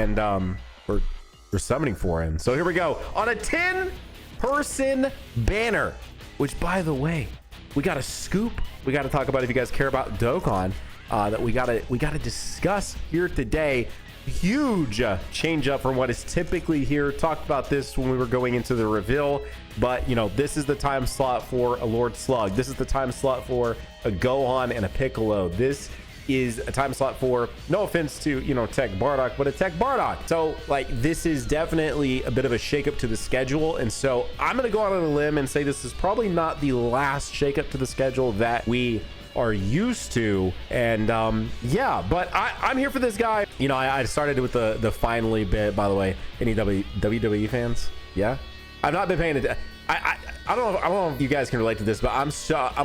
and we're summoning for him. So here we go on a 10-person banner, which, by the way, we got a scoop. We got to talk about, if you guys care about Dokkan, that we gotta discuss here today. Huge change up from what is typically here. Talked about this when we were going into the reveal, but you know, this is the time slot for a Lord Slug. This is the time slot for a Gohan and a Piccolo. This is a time slot for, no offense to, you know, Tech Bardock, but a Tech Bardock. So like, this is definitely a bit of a shakeup to the schedule, and so I'm gonna go out on a limb and say this is probably not the last shakeup to the schedule that we are used to. And yeah, but I'm here for this guy. You know, I started with the finally bit. By the way, any WWE fans? Yeah, I've not been paying attention. I don't know if you guys can relate to this, but I'm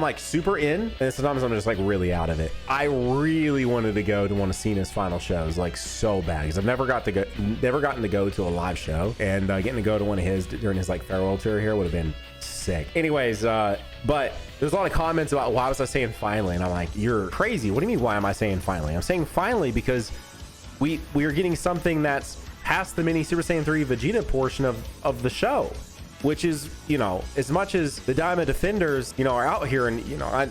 like super in, and sometimes I'm just like really out of it. I really wanted to go to one of Cena's final shows, like so bad, because I've never gotten to go to a live show, and getting to go to one of his during his like farewell tour here would have been sick. Anyways, but there's a lot of comments about why was I saying finally, and I'm like, you're crazy. What do you mean, why am I saying finally? I'm saying finally because we are getting something that's past the mini Super Saiyan 3 Vegeta portion of the show, which is, you know, as much as the Diamond Defenders, you know, are out here, and you know, I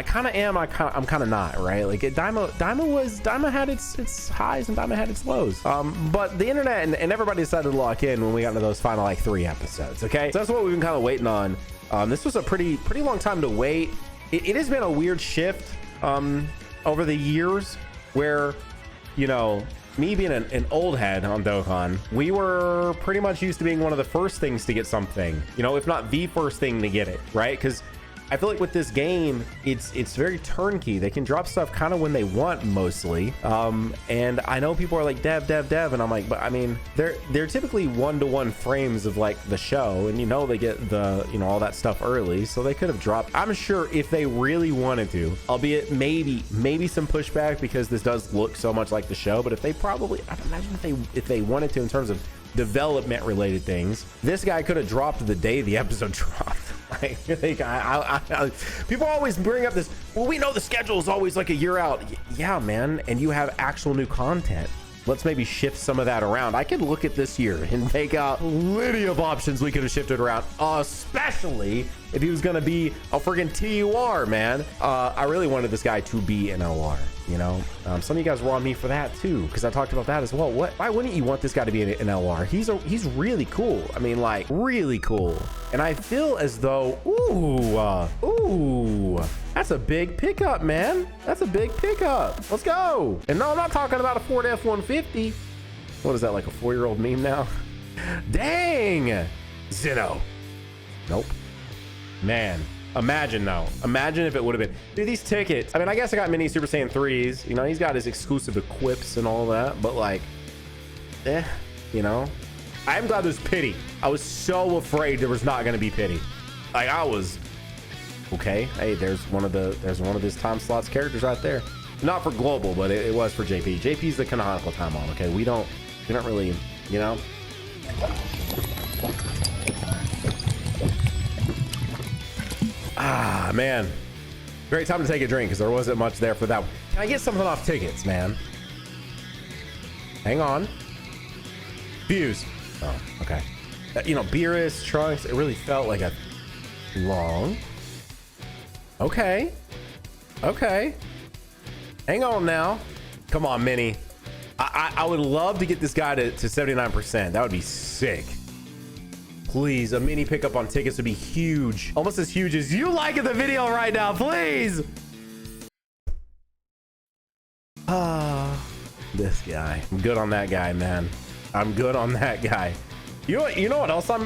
kind of am, I'm kind of not, right? Like Daima had its highs and Daima had its lows, but the internet and everybody decided to lock in when we got into those final like 3 episodes. Okay, so that's what we've been kind of waiting on. This was a pretty long time to wait. It has been a weird shift over the years where, you know, me being an old head on Dokkan, we were pretty much used to being one of the first things to get something, you know, if not the first thing to get it, right? Because I feel like with this game, it's very turnkey. They can drop stuff kind of when they want, mostly. And I know people are like dev, and I'm like, but I mean, they're typically 1-to-1 frames of like the show, and you know, they get the, you know, all that stuff early, so they could have dropped, I'm sure, if they really wanted to, albeit maybe some pushback because this does look so much like the show. But if they probably, I imagine if they wanted to, in terms of development related things, this guy could have dropped the day the episode dropped. Like, people always bring up this, well, we know the schedule is always like a year out. Yeah, man, and you have actual new content. Let's maybe shift some of that around. I could look at this year and take out plenty of options we could have shifted around, especially if he was going to be a friggin' TUR, man. I really wanted this guy to be an LR, you know. Some of you guys were on me for that too, because I talked about that as well. Why wouldn't you want this guy to be an LR? He's really cool. I mean, like, really cool. And I feel as though, ooh, that's a big pickup, man. That's a big pickup. Let's go. And no, I'm not talking about a Ford F-150. What is that, like a 4-year-old meme now? Dang. Zeno. Nope. Man, imagine though. Imagine if it would have been. Dude, these tickets. I mean, I guess I got mini Super Saiyan 3s. You know, he's got his exclusive equips and all that. But like, you know. I'm glad there's pity. I was so afraid there was not going to be pity. Like, I was okay. Hey, there's one of this time slots characters right there. Not for global, but it was for JP. JP's the canonical time on. Okay, we don't really, you know. Ah, man, great time to take a drink because there wasn't much there for that one. Can I get something off tickets, man? Hang on. Fuse. Oh, okay. You know, Beerus, Trunks, it really felt like a long. Okay. Hang on now. Come on, Mini. I would love to get this guy to 79%. That would be sick. Please, a mini pickup on tickets would be huge. Almost as huge as you like in the video right now, please. This guy. I'm good on that guy, man. I'm good on that guy. You know what else I'm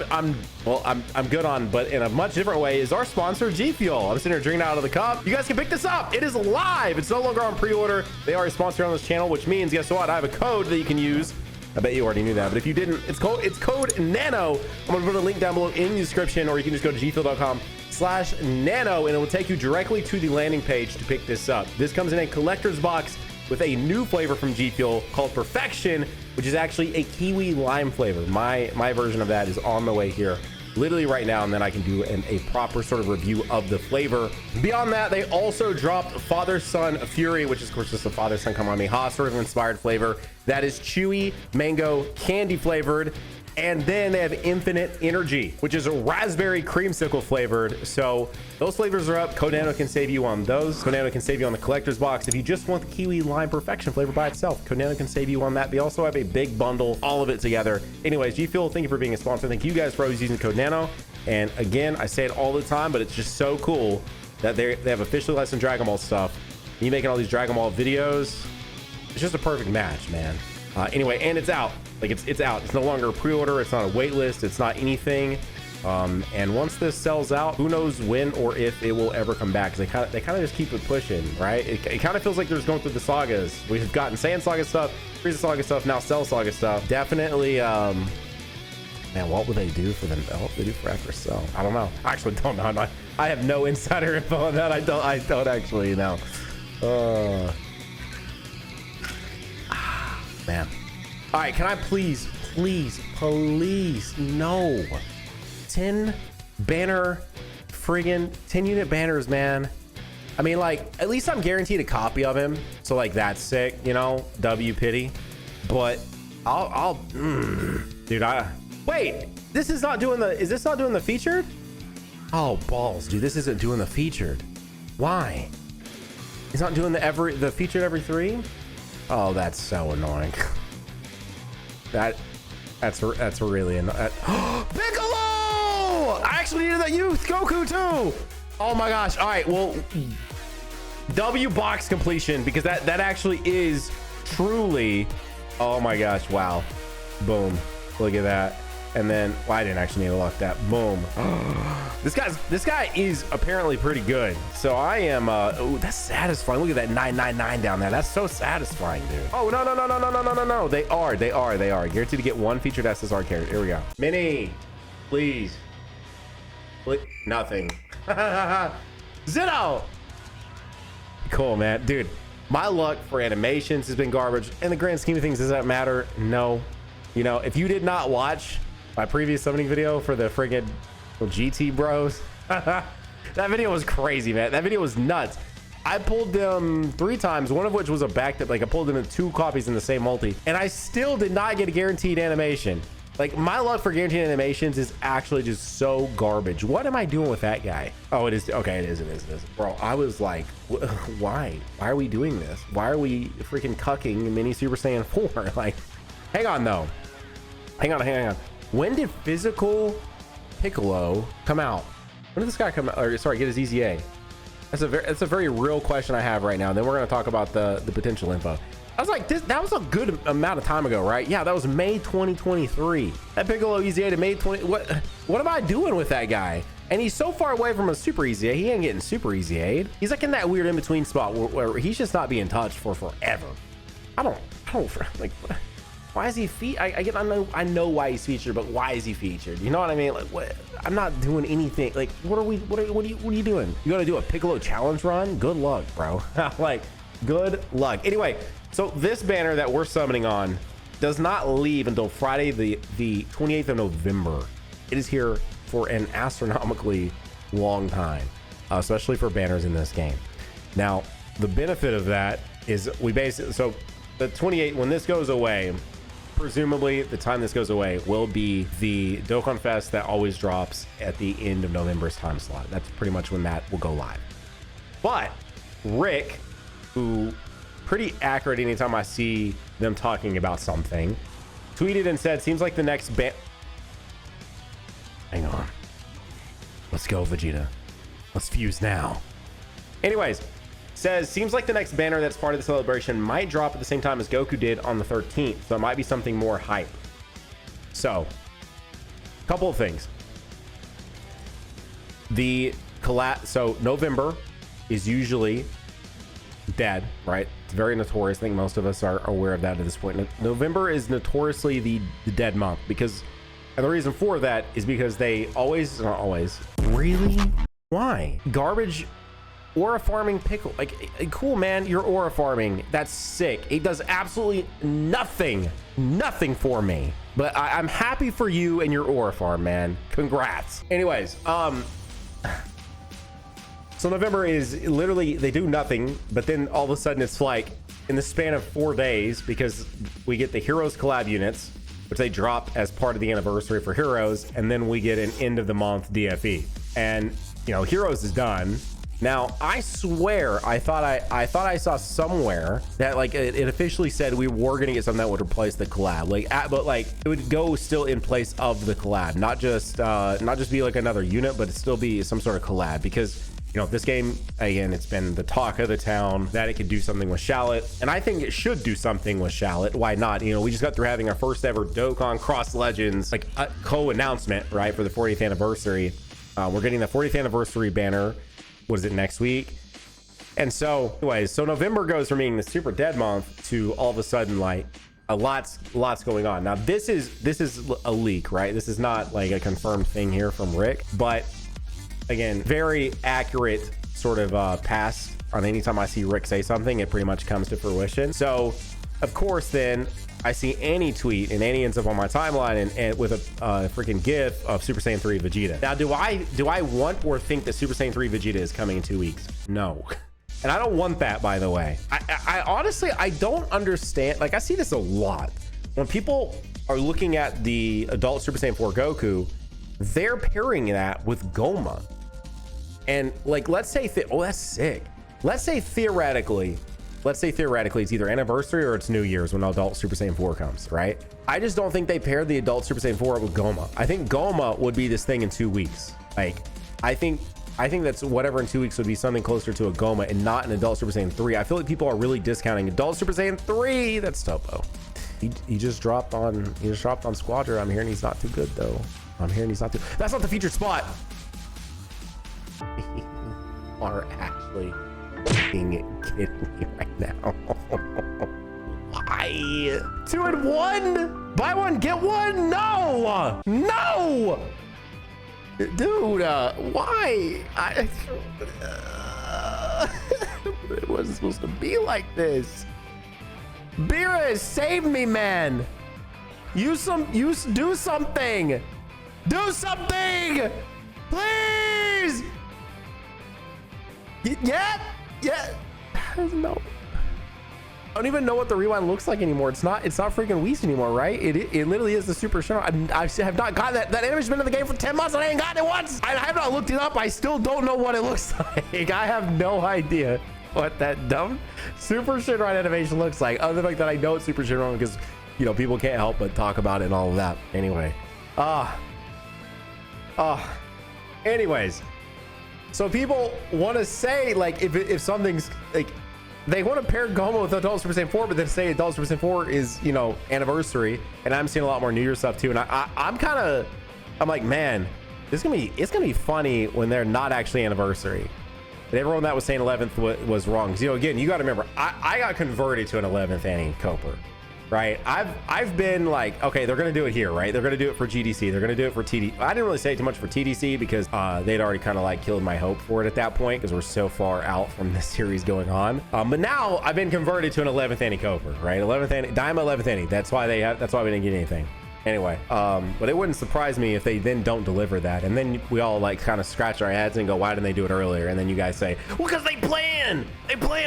good on, but in a much different way, is our sponsor, G Fuel. I'm sitting here drinking out of the cup. You guys can pick this up. It is live. It's no longer on pre-order. They are a sponsor on this channel, which means, guess what? I have a code that you can use. I bet you already knew that, but if you didn't, it's code NANO. I'm gonna put a link down below in the description, or you can just go to gfuel.com/nano, and it will take you directly to the landing page to pick this up. This comes in a collector's box with a new flavor from G Fuel called Perfection, which is actually a kiwi lime flavor. My version of that is on the way here literally right now, and then I can do a proper sort of review of the flavor. Beyond that, they also dropped Father Son Fury, which is of course just a Father Son Come On Me hot sort of inspired flavor that is chewy mango candy flavored. And then they have Infinite Energy, which is a raspberry creamsicle flavored. So those flavors are up. Code Nano can save you on those. Code Nano can save you on the collector's box. If you just want the Kiwi Lime Perfection flavor by itself, Code Nano can save you on that. They also have a big bundle, all of it together. Anyways, G Fuel, thank you for being a sponsor. Thank you guys for always using Code Nano. And again, I say it all the time, but it's just so cool that they have officially licensed Dragon Ball stuff. You making all these Dragon Ball videos, it's just a perfect match, man. Anyway, and it's out. Like it's out. It's no longer a pre-order. It's not a wait list. It's not anything. And once this sells out, who knows when or if it will ever come back? Because they kind of just keep it pushing, right? It kind of feels like they're just going through the sagas. We've gotten Saiyan Saga stuff, Frieza Saga stuff, now Cell Saga stuff. Definitely. Man, what would they do for them? What would they do for after Cell? I don't know. I actually don't know. I have no insider info on that. I don't actually know. Man. All right, can I please no 10 banner friggin' 10 unit banners, man. I mean, like, at least I'm guaranteed a copy of him, so like that's sick, you know, W pity. But dude, wait, this is not doing is this not doing the featured? Oh balls, dude, this isn't doing the featured. Why? It's not doing the featured every 3? Oh, that's so annoying. That's really annoying. Piccolo! I actually needed that youth Goku too. Oh my gosh. All right, well, W box completion, because that actually is truly, oh my gosh, wow. Boom. Look at that. And then, well, I didn't actually need to lock that. Boom. This guy is apparently pretty good. So I am, oh, that's satisfying. Look at that 999 down there. That's so satisfying, dude. Oh, no. They are. Guaranteed to get one featured SSR character. Here we go. Mini, please. Nothing. Zitto. Cool, man. Dude, my luck for animations has been garbage. In the grand scheme of things, does that matter? No. You know, if you did not watch my previous summoning video for the friggin' GT bros, that video was crazy, man. That video was nuts. I pulled them 3 times, one of which was a back that, like, I pulled them in 2 copies in the same multi, and I still did not get a guaranteed animation. Like, my luck for guaranteed animations is actually just so garbage. What am I doing with that guy? Oh, it is. Okay, it is. Bro, I was like, why? Why are we doing this? Why are we freaking cucking Mini Super Saiyan 4? Like, hang on, though. Hang on. When did physical Piccolo come out? When did this guy come out? Or, sorry, get his EZA? That's a very real question I have right now. Then we're going to talk about the potential info. I was like, that was a good amount of time ago, right? Yeah, that was May 2023. That Piccolo EZA to May 20. What am I doing with that guy? And he's so far away from a super EZA. He ain't getting super EZA'd. He's like in that weird in-between spot where he's just not being touched for forever. I don't like. Why is he I know why he's featured, but why is he featured? You know what I mean? Like, what? I'm not doing anything. Like, what are you doing? You gotta do a Piccolo challenge run? Good luck, bro. Like, good luck. Anyway, so this banner that we're summoning on does not leave until Friday, the 28th of November. It is here for an astronomically long time, especially for banners in this game. Now, the benefit of that is so the 28th, when this goes away, presumably the time this goes away will be the Dokkan Fest that always drops at the end of November's time slot. That's pretty much when that will go live. But Rick, who pretty accurate anytime I see them talking about something, tweeted and said, seems like the next hang on. Let's go, Vegeta. Let's fuse now. Anyways, says, seems like the next banner that's part of the celebration might drop at the same time as Goku did on the 13th. So it might be something more hype. So, a couple of things. So November is usually dead, right? It's very notorious. I think most of us are aware of that at this point. November is notoriously the dead month because, and the reason for that is because they not always, really? Why? Garbage Aura farming pickle, like, cool, man. You're aura farming. That's sick. It does absolutely nothing for me. But I'm happy for you and your aura farm, man. Congrats. Anyways, so November is literally, they do nothing, but then all of a sudden it's like in the span of 4 days, because we get the Heroes collab units, which they drop as part of the anniversary for Heroes, and then we get an end of the month DFE. And you know, Heroes is done. Now, I swear, I thought I saw somewhere that like it officially said we were gonna get something that would replace the collab, like, but like it would go still in place of the collab, not just be like another unit, but it still be some sort of collab, because you know, this game, again, it's been the talk of the town that it could do something with Shallot, and I think it should do something with Shallot. Why not? You know, we just got through having our first ever Dokkan Cross Legends, like a co-announcement, right, for the 40th anniversary. We're getting the 40th anniversary banner. What is it, next week? And so, anyways, so November goes from being the super dead month to all of a sudden like a lots going on. Now, this is a leak, right? This is not like a confirmed thing here from Rick, but again, very accurate sort of pass on anytime I see Rick say something, it pretty much comes to fruition. So of course, then I see any tweet and any ends up on my timeline and with a freaking gif of Super Saiyan 3 Vegeta. Now, do I want or think that Super Saiyan 3 Vegeta is coming in 2 weeks? No. And I don't want that, by the way. I honestly, I don't understand. Like, I see this a lot when people are looking at the adult Super Saiyan 4 Goku, they're pairing that with Goma. And like, let's say, oh, that's sick. Let's say theoretically it's either anniversary or it's New Year's when adult Super Saiyan 4 comes, right? I just don't think they paired the adult Super Saiyan 4 with Goma. I think Goma would be this thing in 2 weeks. Like, I think that's whatever in 2 weeks would be something closer to a Goma and not an adult Super Saiyan 3. I feel like people are really discounting adult Super Saiyan 3. That's Topo. He just dropped on Squadra. I'm hearing he's not too good though. That's not the featured spot. You are actually kidding me right now. Why? 2 and 1? Buy one, get one? No! Dude, why? It wasn't supposed to be like this. Beerus, save me, man. Do something. Do something, please. Yeah. No. I don't even know what the rewind looks like anymore. It's not freaking Whis anymore, right? It literally is the super show. I have not gotten that animation's been in the game for 10 months and I ain't gotten it once. I have not looked it up. I still don't know what it looks like. I have no idea what that dumb Super Shinron animation looks like, other than the fact that I know it's Super Shinron because, you know, people can't help but talk about it and all of that. Anyway, anyways, so people want to say, like, if something's like, they want to pair Goma with adult Super Saiyan 4, but then say adult Super Saiyan 4 is, you know, anniversary, and I'm seeing a lot more New Year stuff too, and I'm like, man, it's gonna be funny when they're not actually anniversary. And everyone that was saying 11th was wrong. Because, you know, again, you got to remember, I got converted to an 11th Annie Coper, right? I've been like, okay, they're going to do it here, right? They're going to do it for GDC. They're going to do it for TD. I didn't really say too much for TDC because they'd already kind of like killed my hope for it at that point because we're so far out from this series going on. But now I've been converted to an 11th Annie Coper, right? 11th Annie, Daima 11th Annie. That's why we didn't get anything. Anyway, but it wouldn't surprise me if they then don't deliver that, and then we all like kind of scratch our heads and go, why didn't they do it earlier? And then you guys say, well, because they plan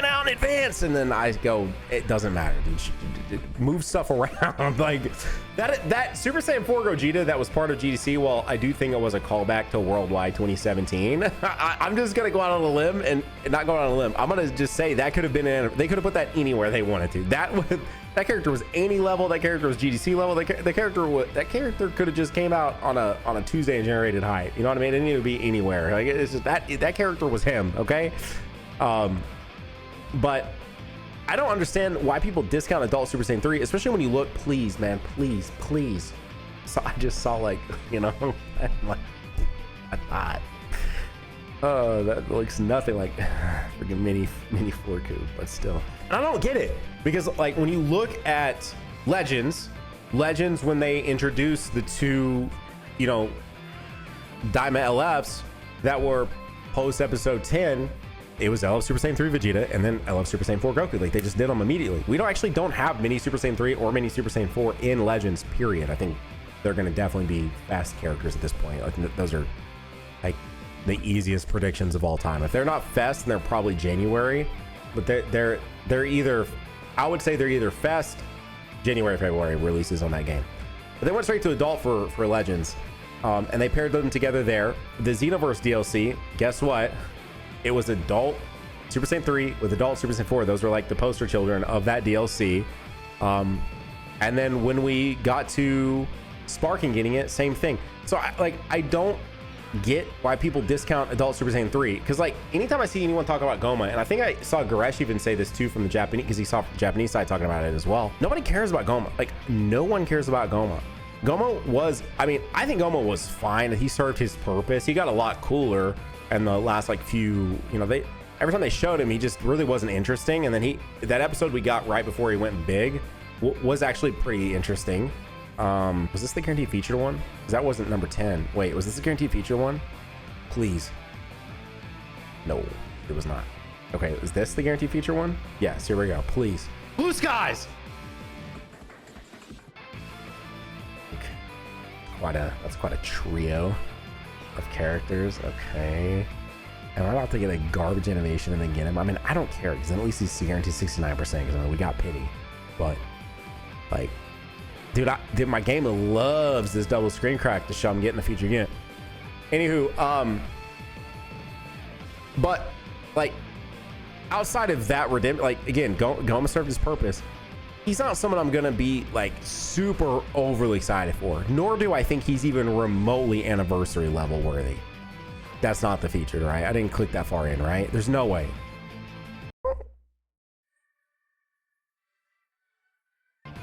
out in advance. And then I go, it doesn't matter, dude. Move stuff around. Like that Super Saiyan 4 Gogeta that was part of GDC, well, I do think it was a callback to Worldwide 2017. I'm just gonna go out on a limb and not go out on a limb. I'm gonna just say that could have been they could have put that anywhere they wanted to. That character was any level. That character was GDC level. That character could have just came out on a Tuesday and generated hype. You know what I mean? It didn't need to be anywhere. Like, it's just that character was him. Okay. But I don't understand why people discount adult Super Saiyan 3, especially when you look. Please, man, please. So I just saw, like, you know, like, I thought. Oh, that looks nothing like freaking mini Forku, but still. And I don't get it because, like, when you look at Legends when they introduced the two, you know, Daima LFs that were post episode 10, it was I Love Super Saiyan 3 Vegeta and then I Love Super Saiyan 4 Goku. Like they just did them immediately. We don't have mini Super Saiyan 3 or mini Super Saiyan 4 in Legends, period. I think they're going to definitely be fast characters at this point. Like those are like the easiest predictions of all time. If they're not fest, then they're probably January, but they're either, I would say they're either fest, January, February releases on that game. But they went straight to adult for Legends, and they paired them together there. The Xenoverse DLC, guess what? It was adult Super Saiyan 3 with adult Super Saiyan 4. Those were like the poster children of that DLC. And then when we got to Sparking getting it, same thing. So I don't get why people discount adult Super Saiyan 3, because like anytime I see anyone talk about Goma, and I think I saw Goresh even say this too from the Japanese, because he saw the Japanese side talking about it as well. Nobody cares about Goma. Like no one cares about Goma. Goma was, I mean, I think Goma was fine. He served his purpose. He got a lot cooler in the last like few, you know, every time they showed him, he just really wasn't interesting. And then that episode we got right before he went big was actually pretty interesting. Was this the guaranteed feature one? Because that wasn't number 10. Wait, was this the guaranteed feature one? Please. No, it was not. Okay, is this the guaranteed feature one? Yes, here we go. Please. Blue skies! Okay. That's quite a trio of characters. Okay. Am I about to get a garbage animation and then get him? I mean, I don't care, because then at least he's guaranteed 69%, because I mean, we got pity. But, like, dude, my game loves this double screen crack to show I'm getting the feature again. Anywho, but like outside of that redemption, like again, Goma served his purpose. He's not someone I'm gonna be like super overly excited for, nor do I think he's even remotely anniversary level worthy. That's not the feature, right? I didn't click that far in, right? There's no way.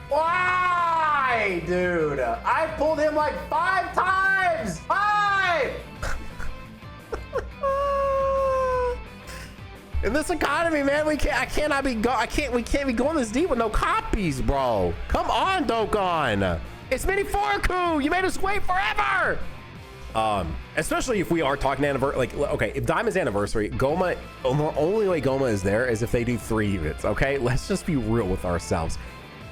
Why, dude? I pulled him like 5 times. 5. In this economy, man, we can't be going this deep with no copies, bro. Come on, Dokkan. It's mini Forku. You made us wait forever. Especially if we are talking anniversary, like, okay, if Diamond's anniversary, Goma, the only way Goma is there is if they do 3 units, okay? Let's just be real with ourselves.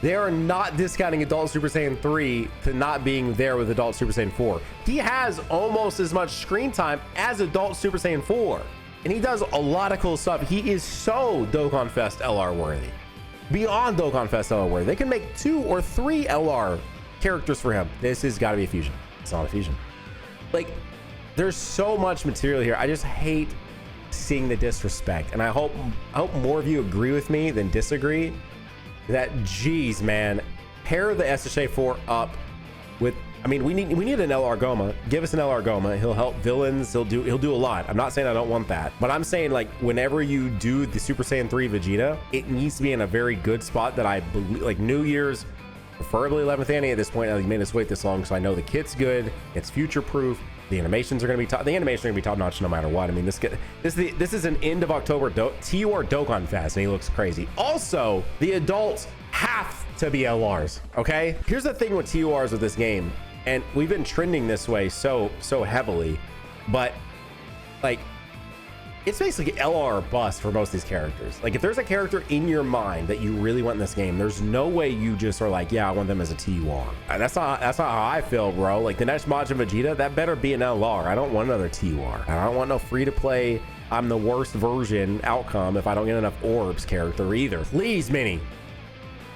They are not discounting adult Super Saiyan 3 to not being there with adult Super Saiyan 4. He has almost as much screen time as adult Super Saiyan 4. And he does a lot of cool stuff. He is so Dokkan Fest LR worthy. Beyond Dokkan Fest LR worthy. They can make 2 or 3 LR characters for him. This has got to be a fusion. It's not a fusion. Like, there's so much material here. I just hate seeing the disrespect. And I hope more of you agree with me than disagree. That, geez, man, pair the SSJ4 up with, I mean, we need an LR Goma. Give us an LR Goma. He'll help villains. He'll do a lot. I'm not saying I don't want that, but I'm saying, like, whenever you do the Super Saiyan 3 Vegeta, it needs to be in a very good spot that I believe, like New Year's, preferably 11th Annie at this point. He made us wait this long, so I know the kit's good. It's future proof. The animations are going to be top. The animations are going to be top notch no matter what. I mean, this is an end of October TUR Dokkan Fest, and he looks crazy. Also, the adults have to be LRs. Okay. Here's the thing with TURs with this game, and we've been trending this way so heavily, but like, it's basically LR or bust for most of these characters. Like, if there's a character in your mind that you really want in this game, there's no way you just are like, yeah, I want them as a TUR. That's not how I feel, bro. Like, the next Majin Vegeta, that better be an LR. I don't want another TUR. I don't want no free to play, I'm the worst version outcome if I don't get enough orbs character either. Please, Mini.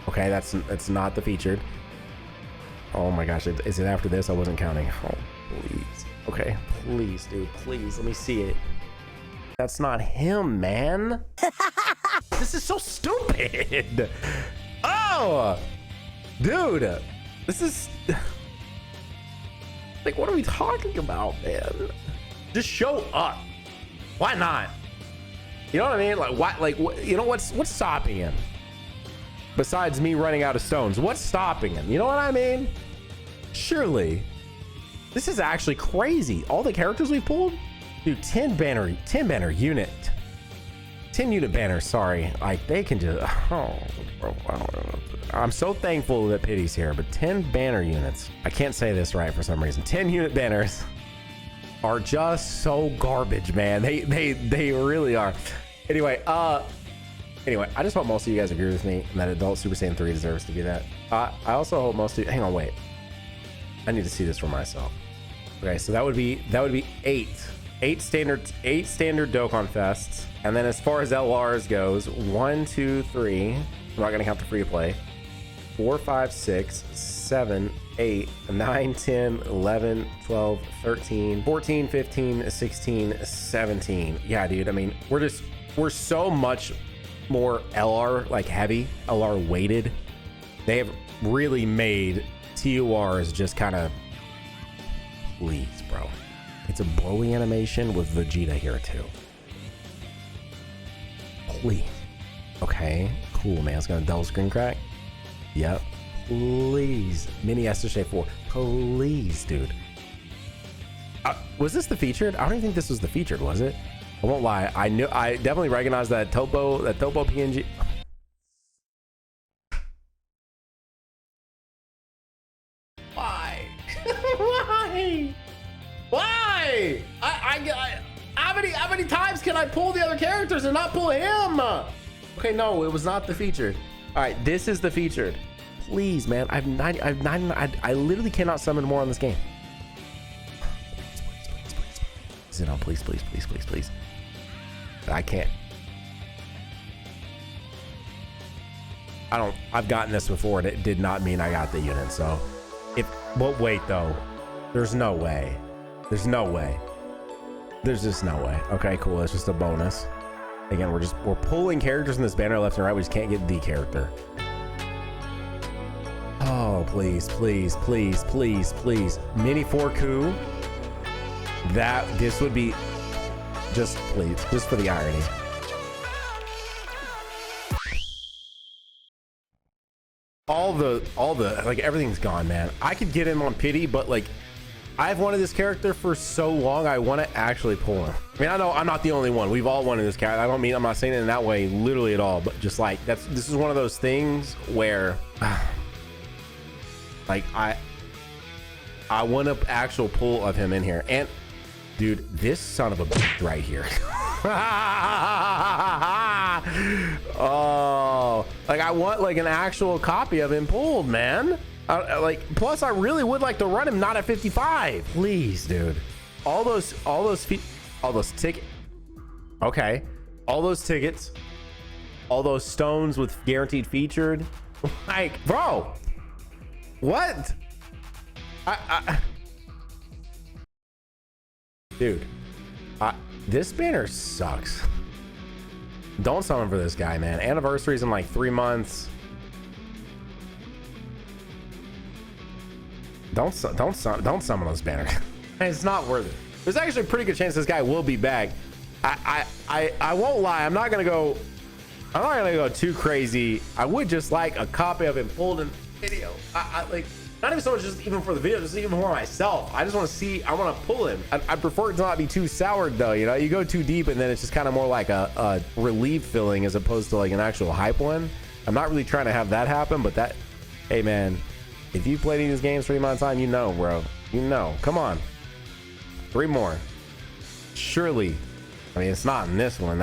Okay, that's not the featured. Oh my gosh, is it after this? I wasn't counting. Oh, please. Okay, please, dude, please, let me see it. That's not him, man. This is so stupid. Oh, dude, this is like, what are we talking about, man? Just show up. Why not? You know what I mean? Like, why? Like, you know what's stopping him? Besides me running out of stones, what's stopping him? You know what I mean? Surely, this is actually crazy. All the characters we pulled. Dude, 10 banner unit. 10 unit banners, sorry. Like, they can just, oh, I'm so thankful that Pity's here, but 10 banner units. I can't say this right for some reason. 10 unit banners are just so garbage, man. They really are. Anyway, anyway, I just hope most of you guys agree with me that Adult Super Saiyan 3 deserves to be that. I also hope most of you, hang on, wait. I need to see this for myself. Okay, so that would be eight standard Dokkan Fests. And then as far as LRs goes, 1, 2, 3. I'm not gonna count the free to play. 4, 5, 6, 7, 8, 9, 10, 11, 12, 13, 14, 15, 16, 17. Yeah, dude. I mean, we're so much more LR like heavy, LR weighted. They have really made TURs just kind of, please, bro. It's a blowy animation with Vegeta here too. Please. Okay, cool, man. It's gonna double screen crack. Yep. Please, mini SSJ4. Please, dude. Was this the featured? I don't even think this was the featured, was it? I won't lie. I definitely recognized that Topo PNG. Why? Why? Why? How many times can I pull the other characters and not pull him? Okay, no, it was not the featured. All right, this is the featured. Please, man. I literally cannot summon more on this game. Zeno, please, please, please, please, please. I can't. I've gotten this before and it did not mean I got the unit. So but wait though, there's no way. There's no way. There's just no way. Okay, cool. It's just a bonus. Again, we're pulling characters in this banner left and right. We just can't get the character. Oh, please, please, please, please, please. Mini 4Ku. This would be just, please, just for the irony. All the like everything's gone, man. I could get him on pity, but like I've wanted this character for so long. I want to actually pull him. I mean, I know I'm not the only one. We've all wanted this character. I'm not saying it in that way literally at all, but just like this is one of those things where like I want an actual pull of him in here. And dude, this son of a bitch right here. Oh, like I want like an actual copy of him pulled, man. Plus I really would like to run him not at 55. Please, dude. All those tickets. Okay. All those tickets. All those stones with guaranteed featured. Like, bro. What? Dude. This banner sucks. Don't summon for this guy, man. Anniversaries in like 3 months. Don't summon those banners. It's not worth it. There's actually a pretty good chance this guy will be back. I won't lie. I'm not gonna go too crazy. I would just like a copy of him pulled in video. Like, not even so much just even for the video, just even for myself. I just want to see. I want to pull him. I prefer it to not be too soured though. You know, you go too deep and then it's just kind of more like a relief filling as opposed to like an actual hype one. I'm not really trying to have that happen, but that, hey man, if you played these games 3 months on, you know, bro. You know. Come on. 3 more. Surely. I mean, it's not in this one.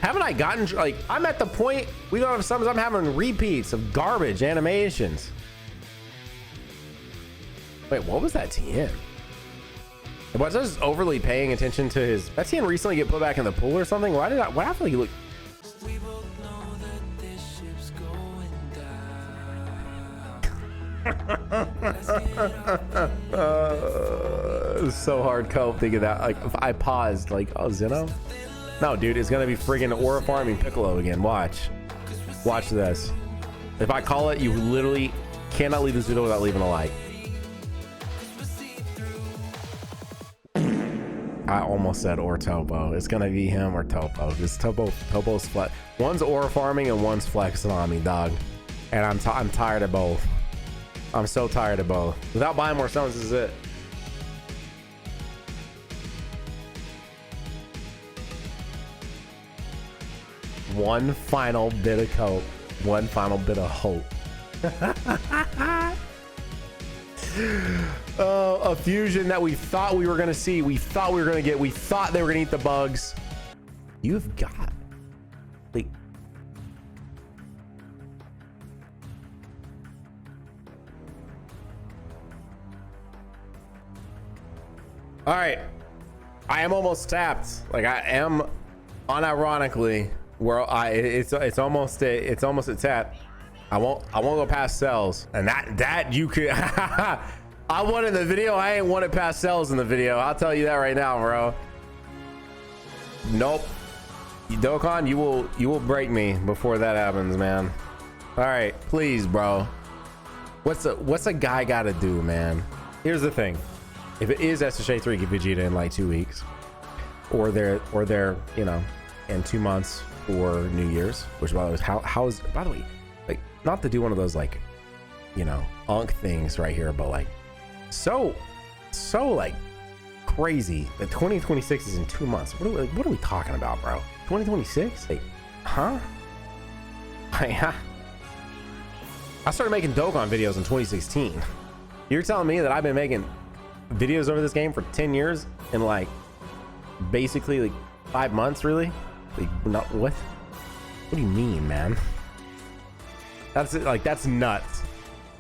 Haven't I gotten, like, I'm at the point, we don't have summons, I'm having repeats of garbage animations. Wait, what was that TN? Was I just overly paying attention to his, that TN recently get put back in the pool or something? Why I feel like he looked, it was so hard cope thinking that. Like, if I paused, like, oh, Zeno? No, dude, it's gonna be friggin' Aura farming Piccolo again. Watch this. If I call it, you literally cannot leave this video without leaving a like. I almost said or Topo. It's gonna be him or Topo. Just Topo's flex. One's Aura farming and one's flexing on me, dog. And I'm tired of both. I'm so tired of both. Without buying more stones, this is it. One final bit of cope. One final bit of hope. Oh, a fusion that we thought we were going to see. We thought we were going to get. We thought they were going to eat the bugs. You've got like all right, I am almost tapped. Like I am unironically where it's almost a tap. I won't go past cells, and that you could I won in the video. I ain't won it past cells in the video. I'll tell you that right now, bro. Nope. Dokkan, you will break me before that happens, man. All right, please, bro. What's a guy gotta do, man? Here's the thing. If it is SSJ4, give Vegeta in like 2 weeks, or they're you know, in 2 months for New Year's, which by the way, how is, by the way, like, not to do one of those like, you know, unk things right here, but like so like crazy that 2026 is in 2 months. What are we talking about, bro? 2026? Like, huh? I started making Dokkan videos in 2016. You're telling me that I've been making videos over this game for 10 years in like basically like 5 months, really? Like, not what do you mean, man? That's like, that's nuts.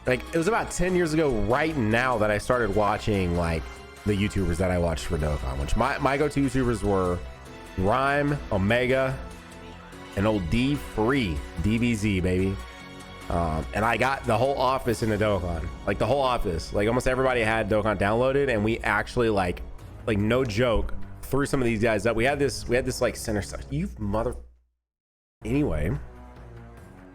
Like, it was about 10 years ago right now that I started watching like the YouTubers that I watched for Dokkan, which my go-to YouTubers were Rhyme, Omega, and old D Free, DBZ, baby. And I got the whole office into Dokkan, like the whole office, like almost everybody had Dokkan downloaded, and we actually like no joke threw some of these guys up. We had this like center section. You mother. Anyway,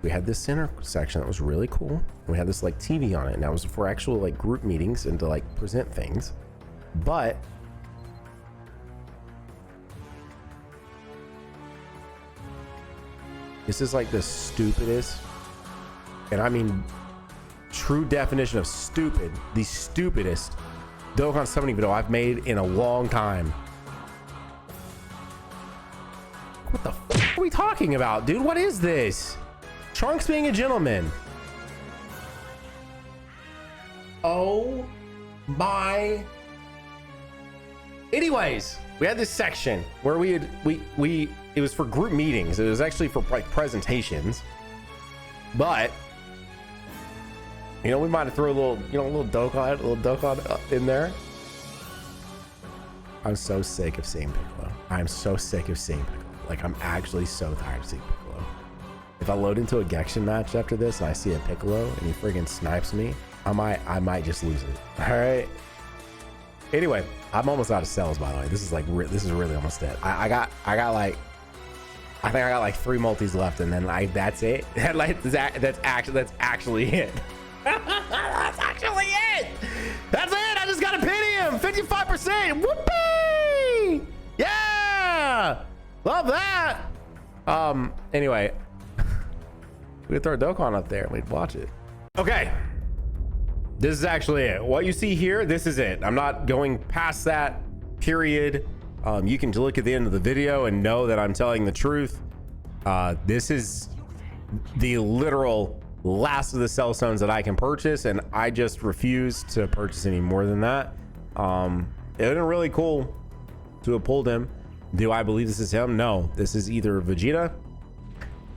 we had this center section that was really cool. We had this like TV on it, and that was for actual like group meetings and to like present things. But this is like the stupidest, and I mean true definition of stupid, the stupidest Dokkan summoning video I've made in a long time. What the f are we talking about, dude? What is this? Trunks being a gentleman. Oh my. Anyways, we had this section where it was for group meetings. It was actually for like presentations, but you know, we might have thrown a little Dokkan in there. I'm so sick of seeing Piccolo. I'm so sick of seeing Piccolo. Like, I'm actually so tired of seeing Piccolo. If I load into a Gekshin match after this and I see a Piccolo and he friggin' snipes me, I might just lose it. All right. Anyway, I'm almost out of cells, by the way. This is really almost it. I think I got like 3 multis left, and then that's it. That's actually it. That's actually it. That's it. I just got to pity him. 55%. Whoopee! Yeah. Love that. Anyway, we could throw Dokkan up there and we'd watch it. Okay. This is actually it. What you see here, this is it. I'm not going past that, period. You can look at the end of the video and know that I'm telling the truth. This is the literal last of the cell stones that I can purchase, and I just refuse to purchase any more than that. It would have been really cool to have pulled him. Do I believe this is him? No. This is either Vegeta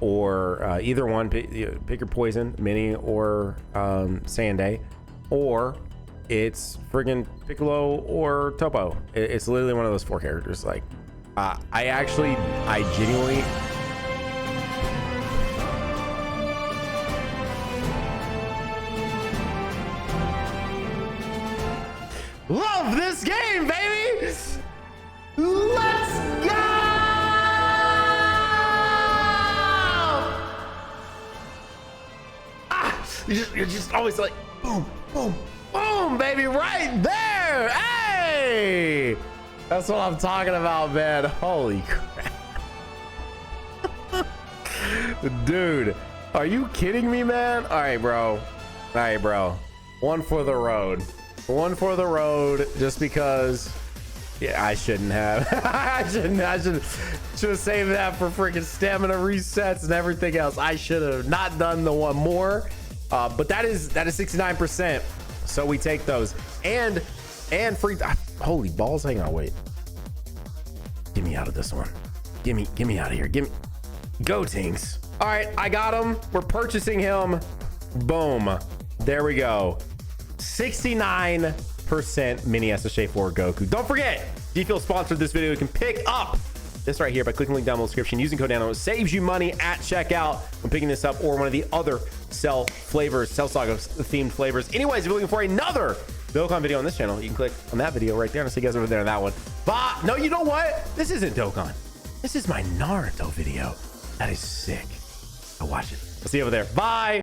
or either one. Pick your poison, Mini or Sanday, or it's friggin' Piccolo or Topo. It's literally one of those 4 characters. Like, I genuinely. Love this game, baby. Let's go. You're just always like boom, boom, boom, baby, right there. Hey, that's what I'm talking about, man. Holy crap. Dude, are you kidding me, man? All right, bro. One for the road. One for the road, just because. Yeah, I shouldn't have. I should have saved that for freaking stamina resets and everything else. I should have not done the one more. But that is 69%. So we take those and free. Holy balls! Hang on, wait. Get me out of this one. Get me out of here. Give me. Go, Tinks. All right, I got him. We're purchasing him. Boom. There we go. 69% mini SSJ4 Goku. Don't forget, if you feel sponsored this video, you can pick up this right here by clicking the link down below in the description. Using code down, it saves you money at checkout when picking this up, or one of the other Cell Saga themed flavors. Anyways, if you're looking for another Dokkan video on this channel, you can click on that video right there. And see you guys over there on that one. But no, you know what? This isn't Dokkan. This is my Naruto video. That is sick. I'll watch it. I'll see you over there. Bye.